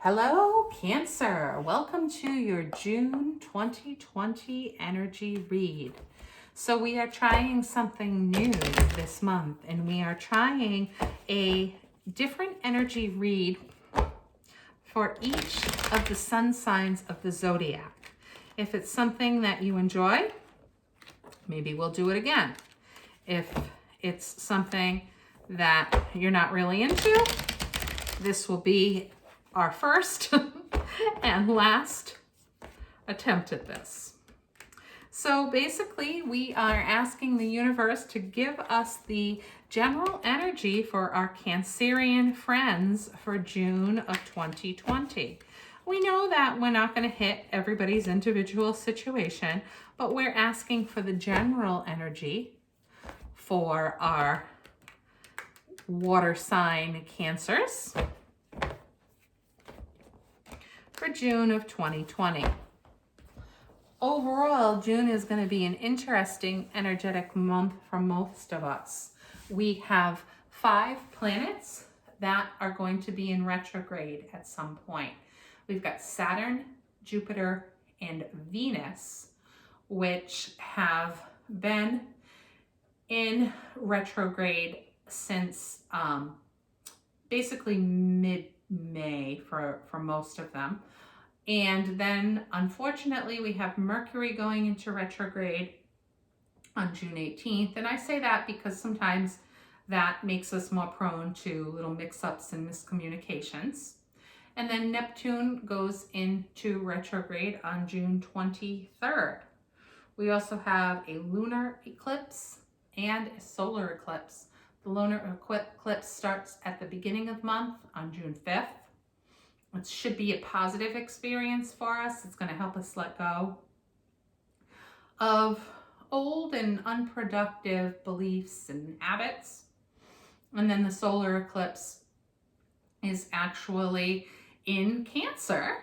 Hello, Cancer. Welcome to your June 2020 energy read. So we are trying something new this month, and we are trying a different energy read for each of the sun signs of the zodiac. If it's something that you enjoy, maybe we'll do it again. If it's something that you're not really into, this will be our first and last attempt at this. So basically, we are asking the universe to give us the general energy for our Cancerian friends for June of 2020. We know that we're not going to hit everybody's individual situation, but we're asking for the general energy for our water sign Cancers for June of 2020. Overall, June is going to be an interesting energetic month for most of us. We have 5 planets that are going to be in retrograde at some point. We've got Saturn, Jupiter, and Venus, which have been in retrograde since basically mid-May for most of them. And then, unfortunately, we have Mercury going into retrograde on June 18th. And I say that because sometimes that makes us more prone to little mix-ups and miscommunications. And then Neptune goes into retrograde on June 23rd. We also have a lunar eclipse and a solar eclipse. The lunar eclipse starts at the beginning of the month on June 5th. It should be a positive experience for us. It's going to help us let go of old and unproductive beliefs and habits. And then the solar eclipse is actually in Cancer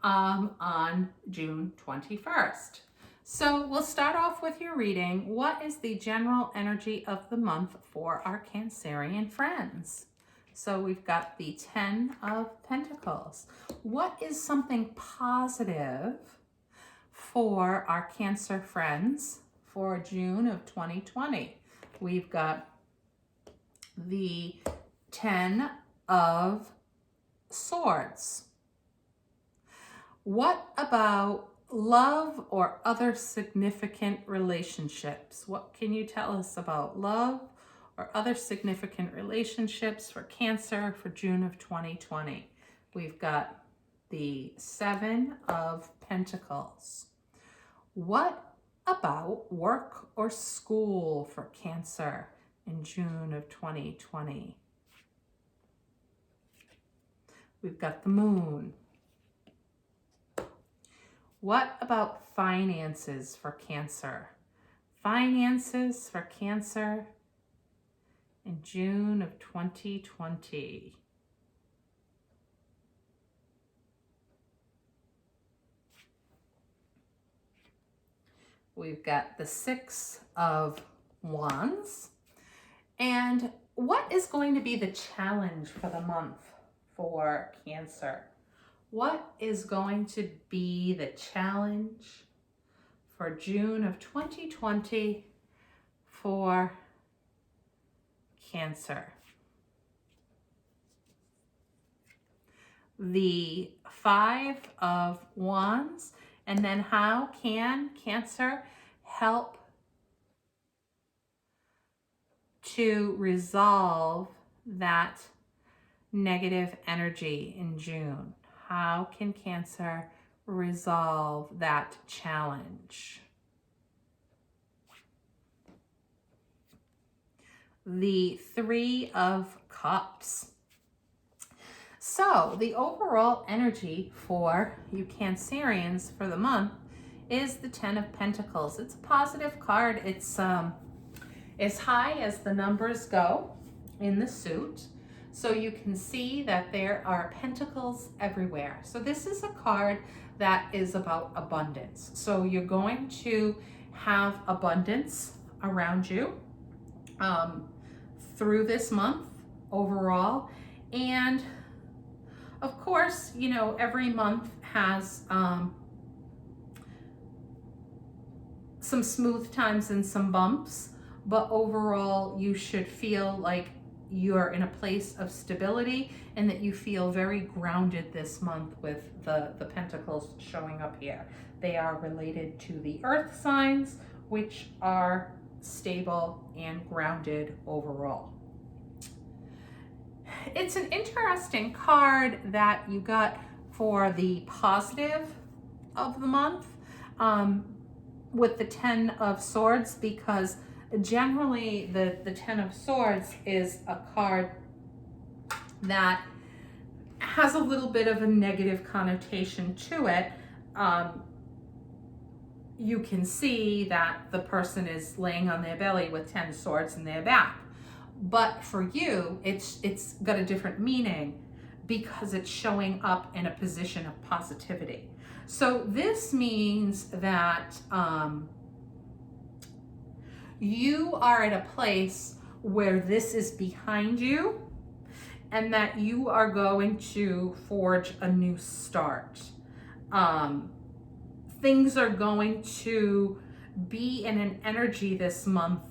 on June 21st. So we'll start off with your reading. What is the general energy of the month for our Cancerian friends? So we've got the 10 of Pentacles. What is something positive for our Cancer friends for June of 2020? We've got the 10 of Swords. What about love or other significant relationships? What can you tell us about love or other significant relationships for Cancer for June of 2020? We've got the 7 of Pentacles. What about work or school for Cancer in June of 2020? We've got the Moon. What about finances for Cancer? Finances for Cancer in June of 2020. We've got the 6 of Wands. And what is going to be the challenge for the month for Cancer? What is going to be the challenge for June of 2020 for Cancer? The 5 of Wands. And then how can Cancer help to resolve that negative energy in June? How can Cancer resolve that challenge? The 3 of Cups. So the overall energy for you Cancerians for the month is the 10 of Pentacles. It's a positive card. It's as high as the numbers go in the suit. So you can see that there are pentacles everywhere. So this is a card that is about abundance. So you're going to have abundance around you through this month overall. And Of course, you know, every month has some smooth times and some bumps, but overall you should feel like you're in a place of stability and that you feel very grounded this month with the pentacles showing up here. They are related to the earth signs, which are stable and grounded overall. It's an interesting card that you got for the positive of the month with the Ten of Swords, because generally the Ten of Swords is a card that has a little bit of a negative connotation to it. You can see that the person is laying on their belly with 10 swords in their back. But for you, it's got a different meaning because it's showing up in a position of positivity. So this means that you are at a place where this is behind you and that you are going to forge a new start. Things are going to be in an energy this month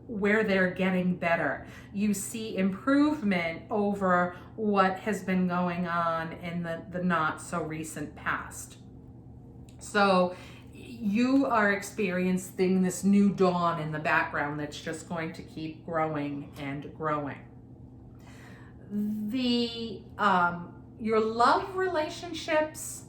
where they're getting better. You see improvement over what has been going on in the not so recent past. So you are experiencing this new dawn in the background that's just going to keep growing and growing. Your love relationships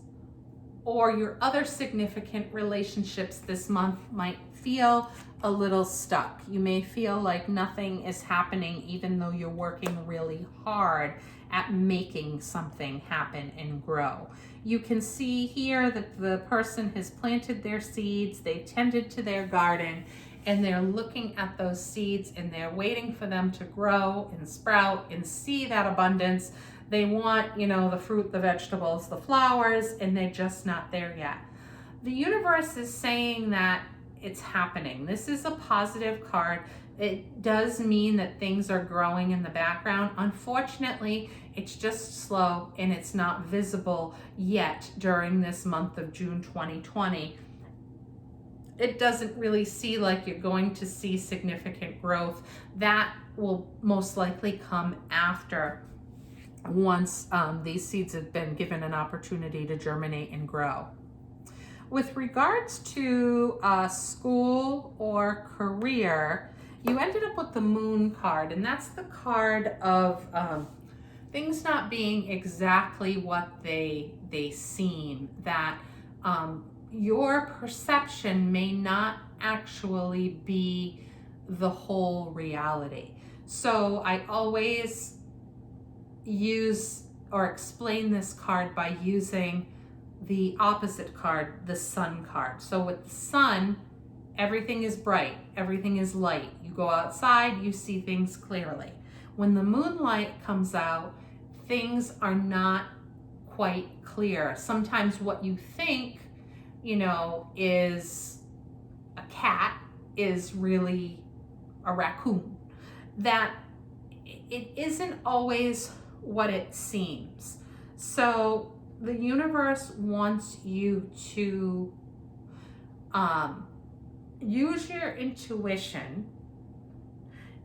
or your other significant relationships this month might feel a little stuck. You may feel like nothing is happening even though you're working really hard at making something happen and grow. You can see here that the person has planted their seeds, they've tended to their garden, and they're looking at those seeds and they're waiting for them to grow and sprout and see that abundance. They want, you know, the fruit, the vegetables, the flowers, and they're just not there yet. The universe is saying that it's happening. This is a positive card. It does mean that things are growing in the background. Unfortunately, it's just slow and it's not visible yet during this month of June 2020. It doesn't really see like you're going to see significant growth. That will most likely come after, once these seeds have been given an opportunity to germinate and grow. With regards to school or career, you ended up with the Moon card, and that's the card of things not being exactly what they seem, that your perception may not actually be the whole reality. So I always use or explain this card by using the opposite card, the Sun card. So with the sun, everything is bright, everything is light. You go outside, you see things clearly. When the moonlight comes out, things are not quite clear. Sometimes what you think, you know, is a cat is really a raccoon. That it isn't always what it seems. So the universe wants you to use your intuition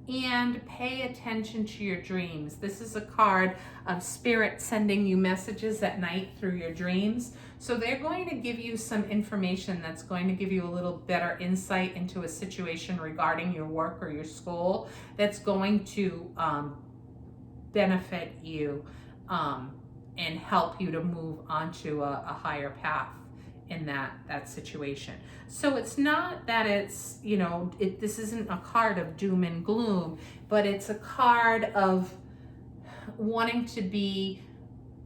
and pay attention to your dreams. This is a card of spirit sending you messages at night through your dreams. So they're going to give you some information that's going to give you a little better insight into a situation regarding your work or your school that's going to benefit you and help you to move onto a higher path in that situation. So it's not that it's, you know, this isn't a card of doom and gloom, but it's a card of wanting to be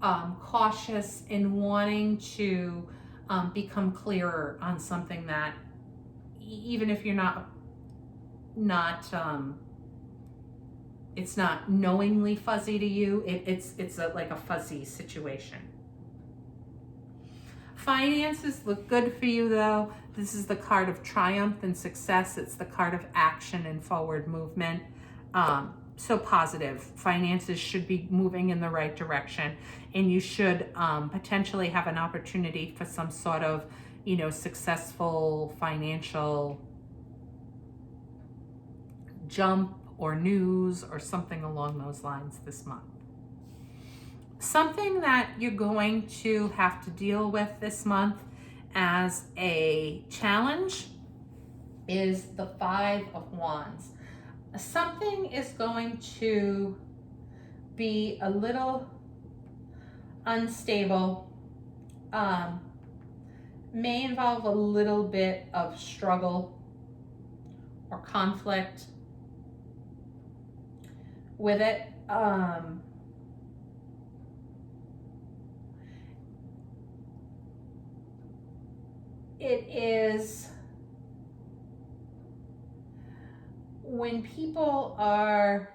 cautious and wanting to become clearer on something that, even if you're not it's not knowingly fuzzy to you, it's like a fuzzy situation. Finances look good for you though. This is the card of triumph and success. It's the card of action and forward movement. so positive. Finances should be moving in the right direction, and you should potentially have an opportunity for some sort of, you know, successful financial jump or news or something along those lines this month. Something that you're going to have to deal with this month as a challenge is the Five of Wands. Something is going to be a little unstable, may involve a little bit of struggle or conflict with it. It is when people are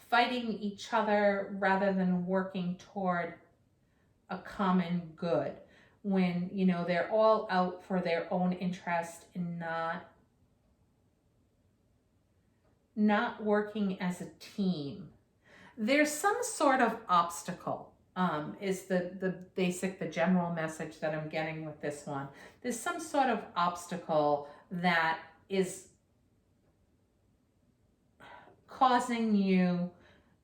fighting each other rather than working toward a common good, when, you know, they're all out for their own interest and not working as a team. There's some sort of obstacle, is the general message that I'm getting with this one. There's some sort of obstacle that is causing you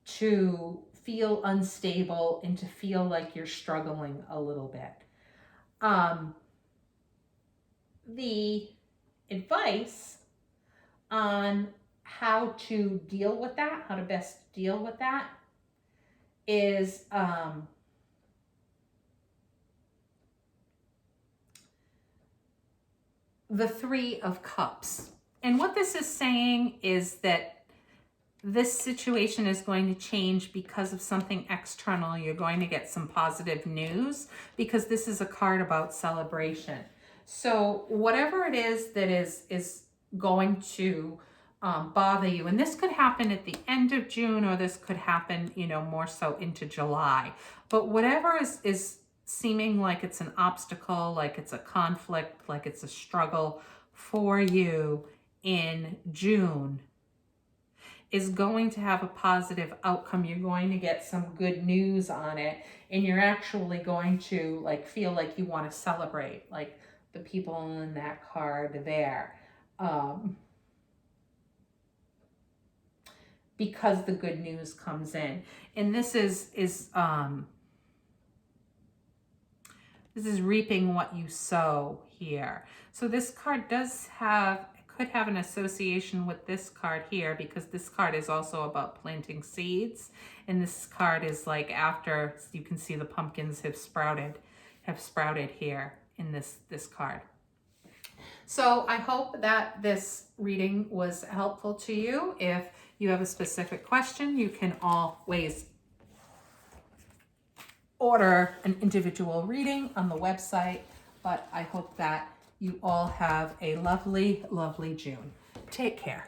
to feel unstable and to feel like you're struggling a little bit. The advice on how to deal with that, how to best deal with that, is the Three of Cups. And what this is saying is that this situation is going to change because of something external. You're going to get some positive news because this is a card about celebration. So whatever it is that is going to bother you, and this could happen at the end of June, or this could happen, you know, more so into July. But whatever is seeming like it's an obstacle, like it's a conflict, like it's a struggle for you in June, is going to have a positive outcome. You're going to get some good news on it, and you're actually going to like feel like you want to celebrate, like the people in that card there, because the good news comes in. And this is reaping what you sow here. So this card could have an association with this card here, because this card is also about planting seeds. And this card is like after you can see the pumpkins have sprouted here in this card. So I hope that this reading was helpful to you. If you have a specific question, you can always order an individual reading on the website. But I hope that you all have a lovely, lovely June. Take care.